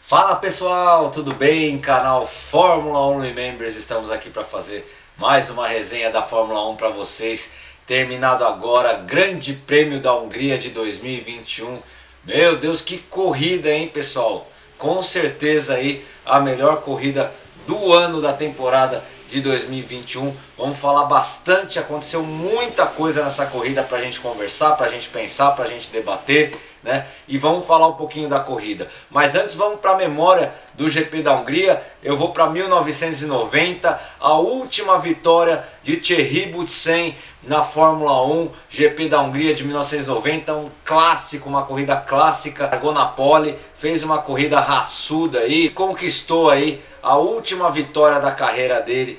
Fala pessoal, tudo bem? Canal Fórmula 1 Remembers, estamos aqui para fazer mais uma resenha da Fórmula 1 para vocês. Terminado agora, Grande Prêmio da Hungria de 2021. Meu Deus, que corrida, hein, pessoal? Com certeza aí a melhor corrida do ano da temporada de 2021. Vamos falar bastante, aconteceu muita coisa nessa corrida para a gente conversar, para a gente pensar, para a gente debater, né? E vamos falar um pouquinho da corrida. Mas antes vamos para a memória do GP da Hungria. Eu vou para 1990, a última vitória de Thierry Boutsen na Fórmula 1, GP da Hungria de 1990, um clássico, uma corrida clássica. Largou na pole, fez uma corrida raçuda aí, conquistou aí a última vitória da carreira dele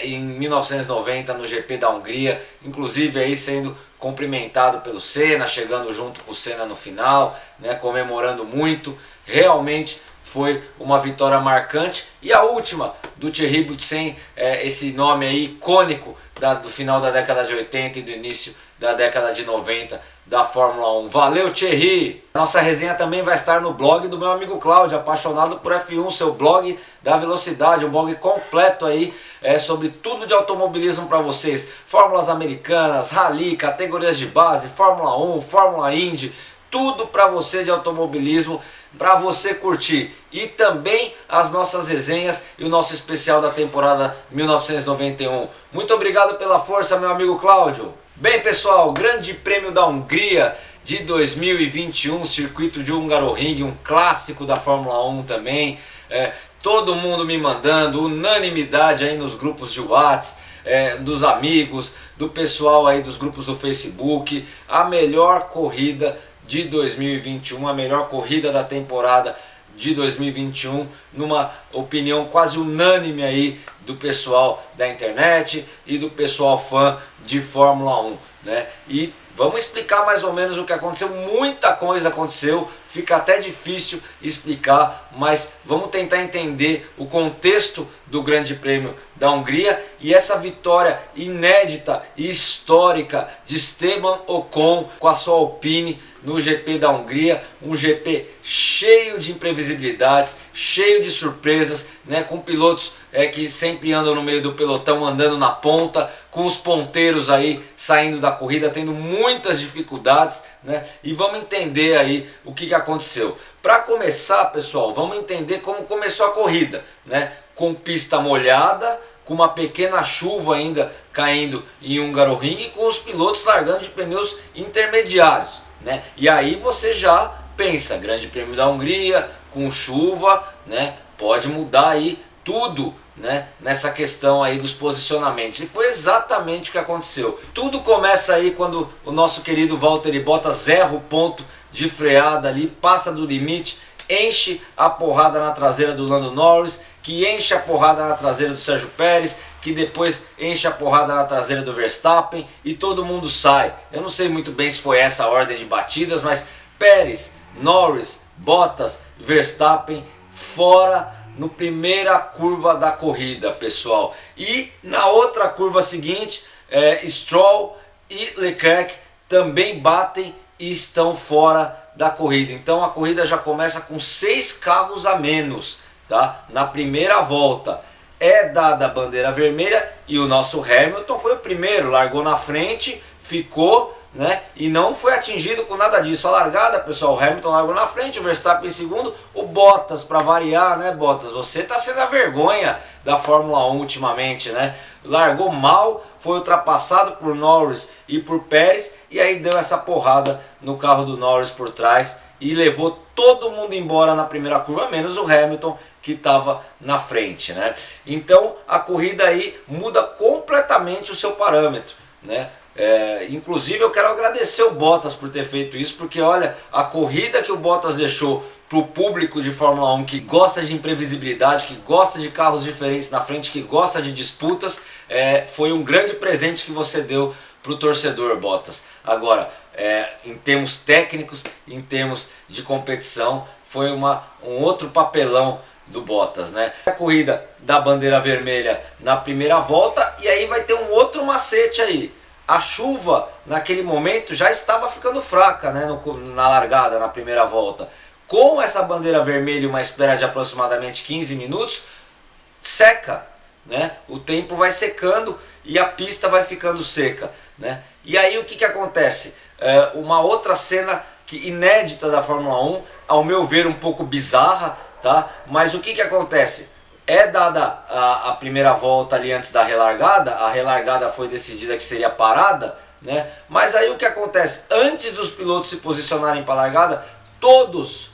em 1990 no GP da Hungria, inclusive aí sendo cumprimentado pelo Senna, chegando junto com o Senna no final, né, comemorando muito. Realmente foi uma vitória marcante. E a última do Thierry Boutsen, esse nome aí icônico do final da década de 80 e do início da década de 90 da Fórmula 1. Valeu, Thierry! Nossa resenha também vai estar no blog do meu amigo Cláudio, apaixonado por F1, seu blog da velocidade, um blog completo aí sobre tudo de automobilismo para vocês. Fórmulas americanas, rally, categorias de base, Fórmula 1, Fórmula Indy, tudo para você de automobilismo, para você curtir. E também as nossas resenhas e o nosso especial da temporada 1991. Muito obrigado pela força, meu amigo Cláudio. Bem, pessoal, Grande Prêmio da Hungria de 2021, circuito de Hungaroring, um clássico da Fórmula 1 também. Todo mundo me mandando, unanimidade aí nos grupos de WhatsApp, dos amigos, do pessoal aí dos grupos do Facebook. A melhor corrida de 2021, a melhor corrida da temporada de 2021, numa opinião quase unânime aí do pessoal da internet e do pessoal fã de Fórmula 1, né? E vamos explicar mais ou menos o que aconteceu. Muita coisa aconteceu, fica até difícil explicar, mas vamos tentar entender o contexto do Grande Prêmio da Hungria e essa vitória inédita e histórica de Esteban Ocon com a sua Alpine no GP da Hungria, um GP cheio de imprevisibilidades, cheio de surpresas, né, com pilotos que sempre andam no meio do pelotão, andando na ponta, com os ponteiros aí saindo da corrida, tendo muitas dificuldades, né? E vamos entender aí o que aconteceu. Para começar, pessoal, vamos entender como começou a corrida, né? Com pista molhada, com uma pequena chuva ainda caindo em Hungaroring e com os pilotos largando de pneus intermediários, né? E aí você já pensa, Grande Prêmio da Hungria, com chuva, né? Pode mudar aí tudo, né? Nessa questão aí dos posicionamentos. E foi exatamente o que aconteceu. Tudo começa aí quando o nosso querido Valtteri Bottas erra o ponto de freada ali, passa do limite, enche a porrada na traseira do Lando Norris, que enche a porrada na traseira do Sérgio Pérez, que depois enche a porrada na traseira do Verstappen e todo mundo sai. Eu não sei muito bem se foi essa a ordem de batidas, mas Pérez, Norris, Bottas, Verstappen fora no primeira curva da corrida, pessoal. E na outra curva seguinte, Stroll e Leclerc também batem e estão fora da corrida. Então a corrida já começa com 6 carros a menos, tá? Na primeira volta é dada a bandeira vermelha e o nosso Hamilton foi o primeiro, largou na frente, ficou, né? E não foi atingido com nada disso. A largada, pessoal, o Hamilton largou na frente, o Verstappen em segundo, o Bottas, para variar, né, Bottas? Você tá sendo a vergonha da Fórmula 1 ultimamente, né? Largou mal, foi ultrapassado por Norris e por Pérez, e aí deu essa porrada no carro do Norris por trás e levou todo mundo embora na primeira curva, menos o Hamilton, que estava na frente, né? Então a corrida aí muda completamente o seu parâmetro, né? Inclusive eu quero agradecer o Bottas por ter feito isso, porque olha, a corrida que o Bottas deixou para o público de Fórmula 1 que gosta de imprevisibilidade, que gosta de carros diferentes na frente, que gosta de disputas, foi um grande presente que você deu para o torcedor, Bottas. Agora, em termos técnicos, em termos de competição, foi um outro papelão do Bottas, né? A corrida da bandeira vermelha na primeira volta, e aí vai ter um outro macete aí. A chuva naquele momento já estava ficando fraca, né, na largada, na primeira volta. com essa bandeira vermelha e uma espera de aproximadamente 15 minutos, seca, né? O tempo vai secando e a pista vai ficando seca, né? E aí o que acontece? Uma outra cena inédita da Fórmula 1, ao meu ver um pouco bizarra, tá? Mas o que acontece? É dada a primeira volta ali antes da relargada, a relargada foi decidida que seria parada, né? Mas aí o que acontece? Antes dos pilotos se posicionarem para a largada, todos,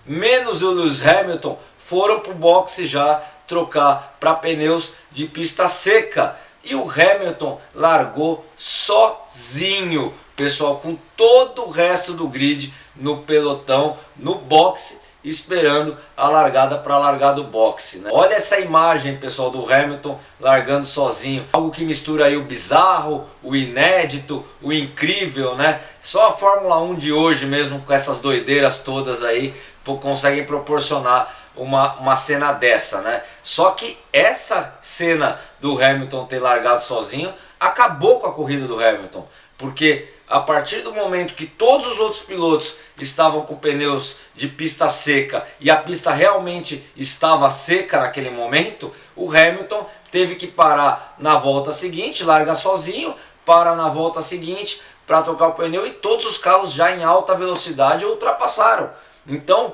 menos o Lewis Hamilton, foram para o boxe já trocar para pneus de pista seca. E o Hamilton largou sozinho, pessoal, com todo o resto do grid no pelotão, no boxe, esperando a largada para largar do boxe, né? Olha essa imagem, pessoal, do Hamilton largando sozinho. Algo que mistura aí o bizarro, o inédito, o incrível, né? Só a Fórmula 1 de hoje mesmo, com essas doideiras todas aí, conseguem proporcionar uma cena dessa, né? Só que essa cena do Hamilton ter largado sozinho acabou com a corrida do Hamilton, porque a partir do momento que todos os outros pilotos estavam com pneus de pista seca e a pista realmente estava seca naquele momento, o Hamilton teve que parar na volta seguinte, larga sozinho, para na volta seguinte para trocar o pneu, e todos os carros já em alta velocidade ultrapassaram. Então,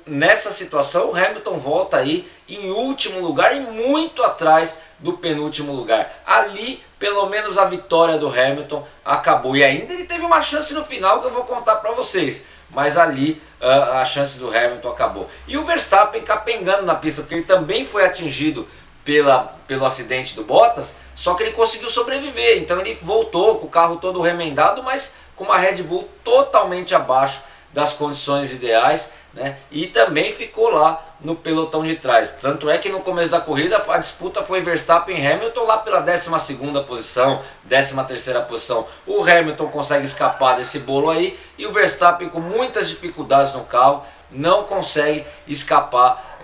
nessa situação, o Hamilton volta aí em último lugar e muito atrás do penúltimo lugar. Ali, pelo menos a vitória do Hamilton acabou. E ainda ele teve uma chance no final que eu vou contar para vocês. Mas ali a chance do Hamilton acabou. E o Verstappen capengando na pista, porque ele também foi atingido pelo acidente do Bottas, só que ele conseguiu sobreviver. Então ele voltou com o carro todo remendado, mas com uma Red Bull totalmente abaixo das condições ideais, né? E também ficou lá no pelotão de trás. Tanto é que no começo da corrida a disputa foi Verstappen e Hamilton lá pela 12ª posição, 13ª posição. O Hamilton consegue escapar desse bolo aí e o Verstappen, com muitas dificuldades no carro, não consegue escapar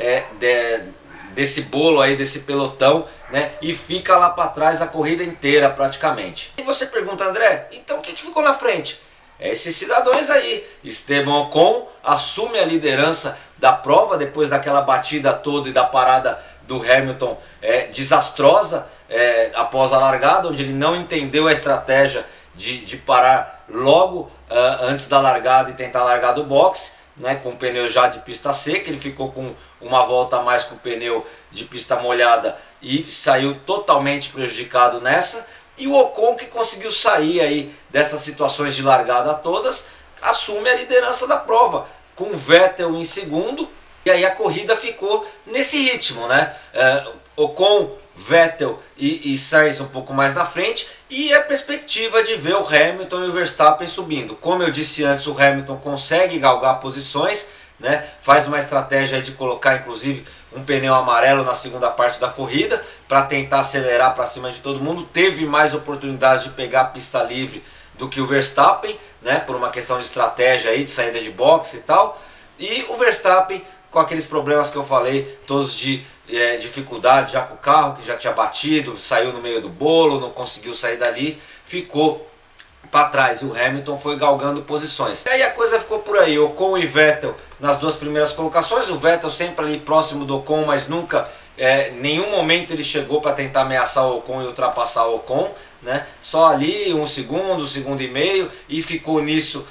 desse bolo aí, desse pelotão, né? E fica lá para trás a corrida inteira praticamente. E você pergunta, André, então o que ficou na frente? Esses cidadãos aí. Esteban Ocon assume a liderança da prova depois daquela batida toda e da parada do Hamilton desastrosa após a largada, onde ele não entendeu a estratégia de parar logo antes da largada e tentar largar do boxe, né, com o pneu já de pista seca. Ele ficou com uma volta a mais com o pneu de pista molhada e saiu totalmente prejudicado nessa. E o Ocon, que conseguiu sair aí dessas situações de largada todas, assume a liderança da prova, com o Vettel em segundo, e aí a corrida ficou nesse ritmo, né? Ocon, Vettel e Sainz um pouco mais na frente, e a perspectiva de ver o Hamilton e o Verstappen subindo. Como eu disse antes, o Hamilton consegue galgar posições, né? Faz uma estratégia de colocar inclusive um pneu amarelo na segunda parte da corrida para tentar acelerar para cima de todo mundo. Teve mais oportunidades de pegar a pista livre do que o Verstappen, né? Por uma questão de estratégia aí, de saída de boxe e tal. E o Verstappen com aqueles problemas que eu falei, todos de dificuldade já com o carro, que já tinha batido, saiu no meio do bolo, não conseguiu sair dali, ficou para trás, e o Hamilton foi galgando posições. E aí a coisa ficou por aí, Ocon e Vettel nas duas primeiras colocações, o Vettel sempre ali próximo do Ocon, mas nunca, nenhum momento ele chegou para tentar ameaçar o Ocon e ultrapassar o Ocon, né? Só ali um segundo e meio, e ficou nisso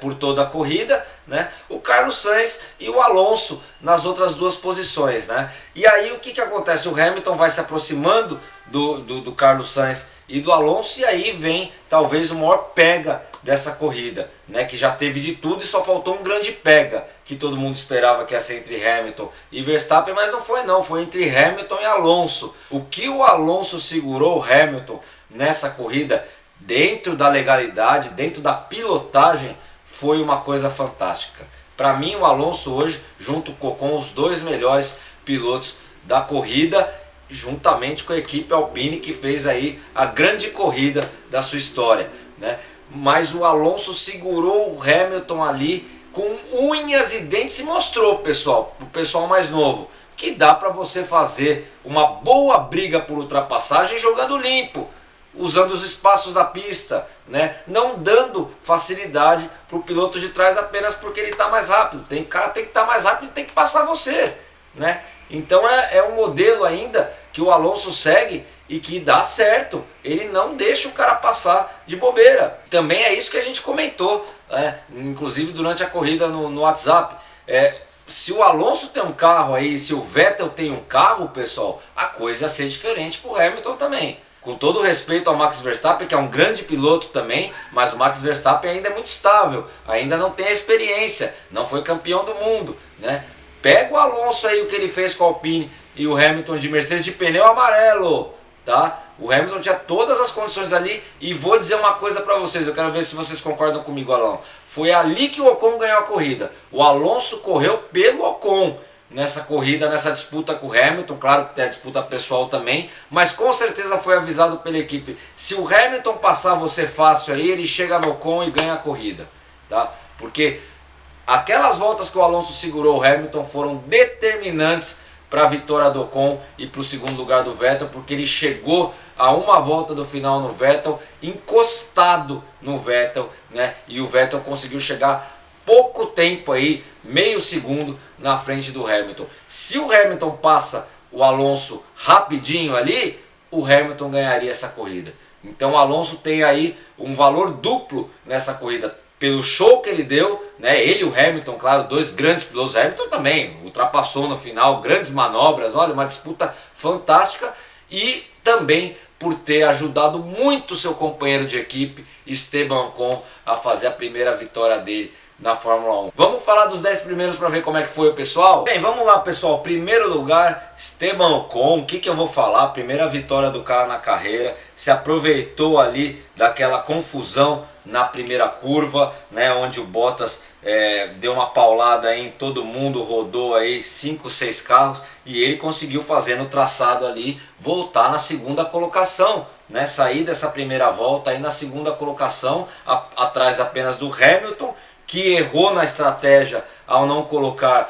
por toda a corrida, né? O Carlos Sainz e o Alonso nas outras duas posições, né? E aí o que acontece? O Hamilton vai se aproximando do Carlos Sainz e do Alonso, e aí vem talvez o maior pega dessa corrida, né? Que já teve de tudo e só faltou um grande pega, que todo mundo esperava que ia ser entre Hamilton e Verstappen, mas não foi não, foi entre Hamilton e Alonso. O que o Alonso segurou o Hamilton nessa corrida, dentro da legalidade, dentro da pilotagem, foi uma coisa fantástica. Para mim o Alonso hoje, junto com os dois melhores pilotos da corrida, juntamente com a equipe Alpine, que fez aí a grande corrida da sua história, né? Mas o Alonso segurou o Hamilton ali com unhas e dentes e mostrou, pessoal, para o pessoal mais novo, que dá para você fazer uma boa briga por ultrapassagem jogando limpo. usando os espaços da pista, né? Não dando facilidade para o piloto de trás apenas porque ele está mais rápido. O cara tem que estar mais rápido e tem que passar você, né? Então é um modelo ainda que o Alonso segue e que dá certo. Ele não deixa o cara passar de bobeira. Também é isso que a gente comentou, inclusive durante a corrida no WhatsApp. Se o Alonso tem um carro aí, se o Vettel tem um carro, pessoal, a coisa ia ser diferente para o Hamilton também. Com todo o respeito ao Max Verstappen, que é um grande piloto também, mas o Max Verstappen ainda é muito estável, ainda não tem a experiência, não foi campeão do mundo, né? Pega o Alonso aí, o que ele fez com a Alpine e o Hamilton de Mercedes de pneu amarelo, tá? O Hamilton tinha todas as condições ali e vou dizer uma coisa para vocês, eu quero ver se vocês concordam comigo, Alão. Foi ali que o Ocon ganhou a corrida. O Alonso correu pelo Ocon nessa corrida, nessa disputa com o Hamilton. Claro que tem a disputa pessoal também, mas com certeza foi avisado pela equipe. Se o Hamilton passar você fácil aí, ele chega no Ocon e ganha a corrida, tá? Porque aquelas voltas que o Alonso segurou o Hamilton foram determinantes para a vitória do Ocon e para o segundo lugar do Vettel, porque ele chegou a uma volta do final no Vettel, encostado no Vettel, né? E o Vettel conseguiu chegar pouco tempo aí, meio segundo na frente do Hamilton. Se o Hamilton passa o Alonso rapidinho ali, o Hamilton ganharia essa corrida. Então o Alonso tem aí um valor duplo nessa corrida, pelo show que ele deu, né? Ele e o Hamilton, claro, dois grandes pilotos. O Hamilton também ultrapassou no final, grandes manobras, olha, uma disputa fantástica. E também por ter ajudado muito seu companheiro de equipe, Esteban Ocon, a fazer a primeira vitória dele na Fórmula 1. Vamos falar dos 10 primeiros para ver como é que foi, pessoal? Bem, vamos lá, pessoal. Primeiro lugar, Esteban Ocon. O que eu vou falar? Primeira vitória do cara na carreira. Se aproveitou ali daquela confusão na primeira curva, né, onde o Bottas deu uma paulada aí em todo mundo, rodou aí 5, 6 carros e ele conseguiu fazer no traçado ali voltar na segunda colocação, né, sair dessa primeira volta aí na segunda colocação, atrás apenas do Hamilton, que errou na estratégia ao não colocar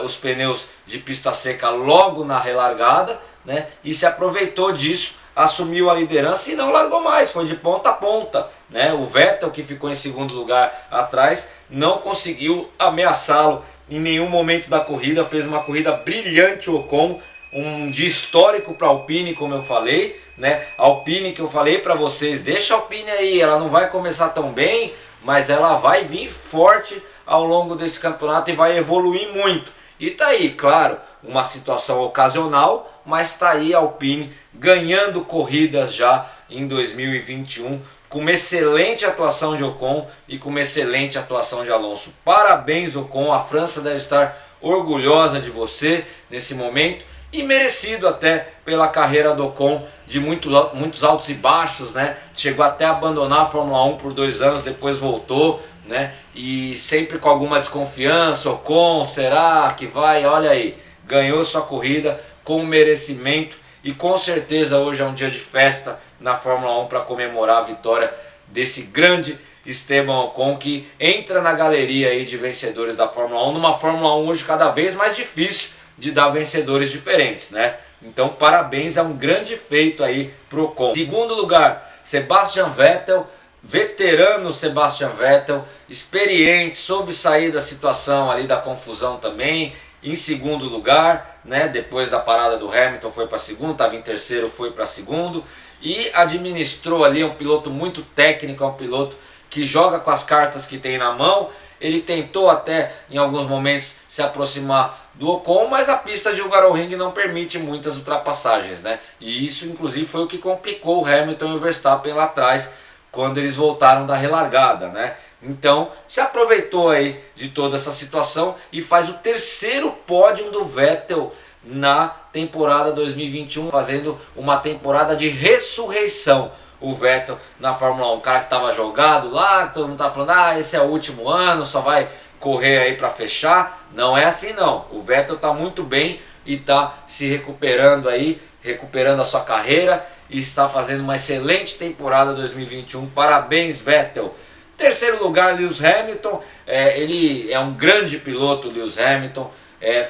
os pneus de pista seca logo na relargada, né, e se aproveitou disso, assumiu a liderança e não largou mais, foi de ponta a ponta, né? O Vettel, que ficou em segundo lugar atrás, não conseguiu ameaçá-lo em nenhum momento da corrida, fez uma corrida brilhante o Ocon, um dia histórico para a Alpine, como eu falei, né? A Alpine que eu falei para vocês, deixa a Alpine aí, ela não vai começar tão bem, mas ela vai vir forte ao longo desse campeonato e vai evoluir muito. E tá aí, claro, uma situação ocasional, mas tá aí a Alpine ganhando corridas já em 2021, com uma excelente atuação de Ocon e com uma excelente atuação de Alonso. Parabéns, Ocon, a França deve estar orgulhosa de você nesse momento e merecido até pela carreira do Ocon, de muitos altos e baixos, né? Chegou até a abandonar a Fórmula 1 por 2 anos, depois voltou, né? E sempre com alguma desconfiança, Ocon, será que vai? Olha aí, ganhou sua corrida com merecimento e com certeza hoje é um dia de festa na Fórmula 1 para comemorar a vitória desse grande Esteban Ocon, que entra na galeria aí de vencedores da Fórmula 1, numa Fórmula 1 hoje cada vez mais difícil de dar vencedores diferentes, né? Então parabéns, é um grande feito aí pro Ocon. Segundo lugar, Sebastian Vettel, veterano Sebastian Vettel, experiente, soube sair da situação ali da confusão também. Em segundo lugar, né, depois da parada do Hamilton foi para segundo, estava em terceiro, foi para segundo e administrou ali, um piloto muito técnico, é um piloto que joga com as cartas que tem na mão. Ele tentou até em alguns momentos se aproximar do Ocon, mas a pista de Hungaroring não permite muitas ultrapassagens, né? E isso inclusive foi o que complicou o Hamilton e o Verstappen lá atrás, quando eles voltaram da relargada, né? Então se aproveitou aí de toda essa situação e faz o terceiro pódio do Vettel na temporada 2021, fazendo uma temporada de ressurreição. O Vettel na Fórmula 1, um cara que estava jogado lá, todo mundo estava falando, ah, esse é o último ano, só vai correr aí para fechar. Não é assim não, o Vettel está muito bem e está se recuperando aí, recuperando a sua carreira e está fazendo uma excelente temporada 2021, parabéns Vettel. Terceiro lugar, Lewis Hamilton, ele é um grande piloto, Lewis Hamilton,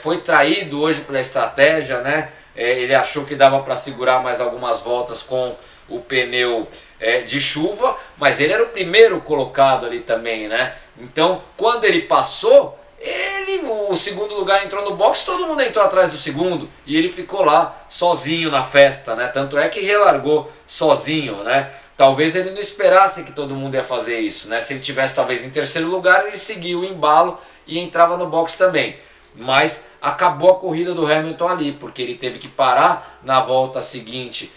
foi traído hoje pela estratégia, né? Ele achou que dava para segurar mais algumas voltas com o pneu de chuva, mas ele era o primeiro colocado ali também, né? Então, quando ele passou, o segundo lugar entrou no box, todo mundo entrou atrás do segundo e ele ficou lá sozinho na festa, né? Tanto é que relargou sozinho, né? Talvez ele não esperasse que todo mundo ia fazer isso, né? Se ele tivesse talvez em terceiro lugar, ele seguia o embalo e entrava no box também. Mas acabou a corrida do Hamilton ali, porque ele teve que parar na volta seguinte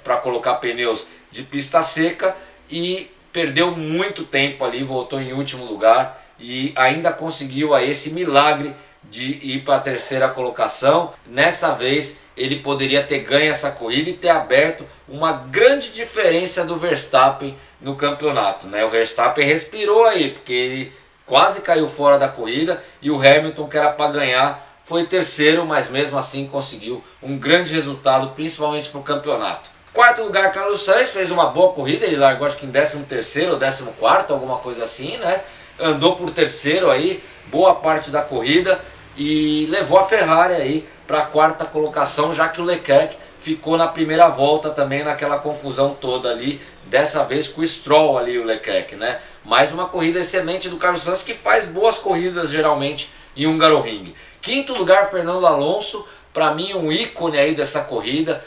para colocar pneus de pista seca e perdeu muito tempo ali, voltou em último lugar e ainda conseguiu aí esse milagre de ir para a terceira colocação. Nessa vez ele poderia ter ganho essa corrida e ter aberto uma grande diferença do Verstappen no campeonato, né? O Verstappen respirou aí, porque ele quase caiu fora da corrida e o Hamilton, que era para ganhar, foi terceiro, mas mesmo assim conseguiu um grande resultado, principalmente para o campeonato. Quarto lugar, Carlos Sainz fez uma boa corrida, ele largou acho que em 13º ou 14º, alguma coisa assim, né? Andou por terceiro aí, boa parte da corrida e levou a Ferrari aí para a quarta colocação, já que o Leclerc ficou na primeira volta também naquela confusão toda ali, dessa vez com o Stroll ali, o Leclerc, né? Mais uma corrida excelente do Carlos Sainz, que faz boas corridas geralmente em Hungaroring. Quinto lugar, Fernando Alonso, para mim um ícone aí dessa corrida,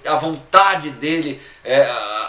a vontade dele,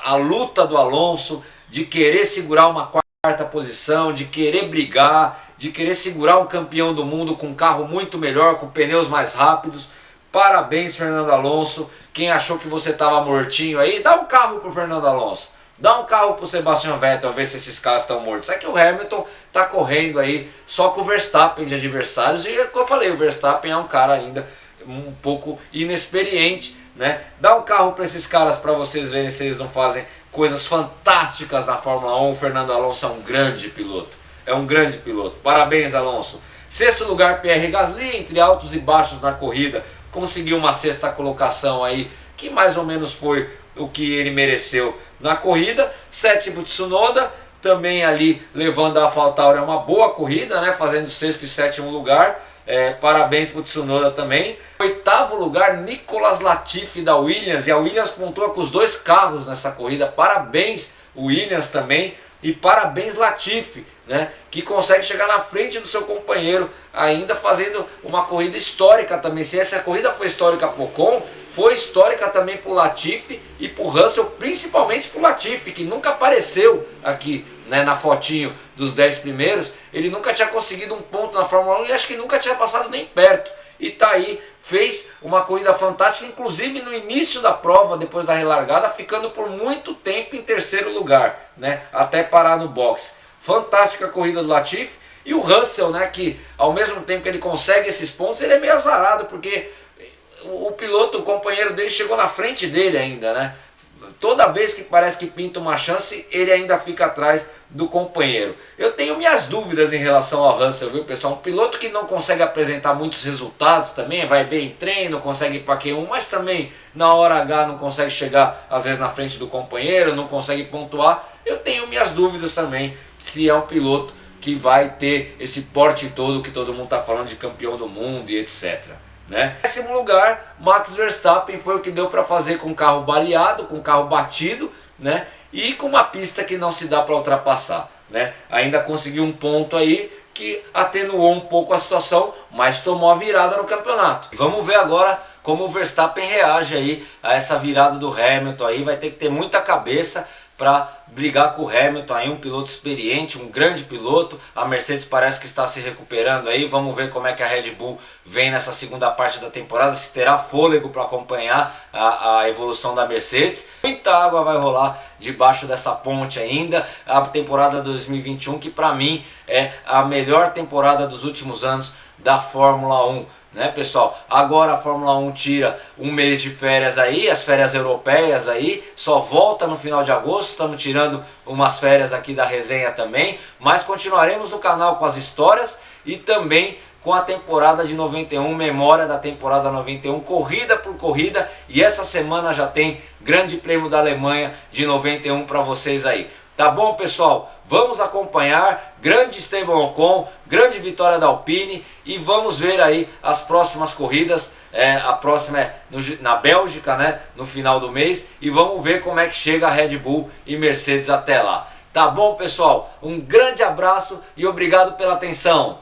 a luta do Alonso de querer segurar uma quarta posição, de querer brigar, de querer segurar um campeão do mundo com um carro muito melhor, com pneus mais rápidos. Parabéns, Fernando Alonso. Quem achou que você estava mortinho aí, dá um carro pro Fernando Alonso. Dá um carro pro Sebastian Vettel, ver se esses caras estão mortos. É que o Hamilton tá correndo aí só com o Verstappen de adversários. E como eu falei, o Verstappen é um cara ainda um pouco inexperiente, né? Dá um carro para esses caras para vocês verem se eles não fazem coisas fantásticas na Fórmula 1. O Fernando Alonso é um grande piloto. É um grande piloto. Parabéns, Alonso. Sexto lugar, Pierre Gasly, entre altos e baixos na corrida. Conseguiu uma sexta colocação aí, que mais ou menos foi o que ele mereceu na corrida. Sétimo, Tsunoda, também ali levando a AlphaTauri, uma boa corrida, né? Fazendo sexto e sétimo lugar. Parabéns para o Tsunoda também. Oitavo lugar, Nicolas Latifi da Williams, e a Williams pontua com os dois carros nessa corrida. Parabéns Williams também, e parabéns Latifi, né, que consegue chegar na frente do seu companheiro, ainda fazendo uma corrida histórica também. Se essa corrida foi histórica para o Ocon, foi histórica também para o Latifi e para o Russell, principalmente para o Latifi, que nunca apareceu aqui, né, na fotinho dos 10 primeiros. Ele nunca tinha conseguido um ponto na Fórmula 1 e acho que nunca tinha passado nem perto. E tá aí, fez uma corrida fantástica, inclusive no início da prova, depois da relargada, ficando por muito tempo em terceiro lugar, né, até parar no box. Fantástica corrida do Latifi. E o Russell, né, que ao mesmo tempo que ele consegue esses pontos, ele é meio azarado, porque o piloto, o companheiro dele, chegou na frente dele ainda, né? Toda vez que parece que pinta uma chance, ele ainda fica atrás do companheiro. Eu tenho minhas dúvidas em relação ao Russell, viu, pessoal? Um piloto que não consegue apresentar muitos resultados também, vai bem em treino, consegue ir para Q1, mas também na hora H não consegue chegar às vezes na frente do companheiro, não consegue pontuar. Eu tenho minhas dúvidas também se é um piloto que vai ter esse porte todo que todo mundo está falando de campeão do mundo e etc. Né? Em décimo lugar, Max Verstappen, foi o que deu para fazer com o carro baleado, com o carro batido, né? E com uma pista que não se dá para ultrapassar, né? Ainda conseguiu um ponto aí que atenuou um pouco a situação, mas tomou a virada no campeonato. Vamos ver agora como o Verstappen reage aí a essa virada do Hamilton aí. Vai ter que ter muita cabeça para brigar com o Hamilton aí, um piloto experiente, um grande piloto. A Mercedes parece que está se recuperando aí. Vamos ver como é que a Red Bull vem nessa segunda parte da temporada, se terá fôlego para acompanhar a evolução da Mercedes. Muita água vai rolar debaixo dessa ponte ainda. A temporada 2021, que para mim é a melhor temporada dos últimos anos da Fórmula 1. Né, pessoal? Agora a Fórmula 1 tira um mês de férias aí, as férias europeias aí, só volta no final de agosto. Estamos tirando umas férias aqui da resenha também, mas continuaremos no canal com as histórias e também com a temporada de 91, memória da temporada 91, corrida por corrida, e essa semana já tem Grande Prêmio da Alemanha de 91 para vocês aí. Tá bom, pessoal? Vamos acompanhar, grande Esteban Ocon, grande vitória da Alpine, e vamos ver aí as próximas corridas. A próxima é na Bélgica, né, no final do mês, e vamos ver como é que chega a Red Bull e Mercedes até lá. Tá bom, pessoal? Um grande abraço e obrigado pela atenção.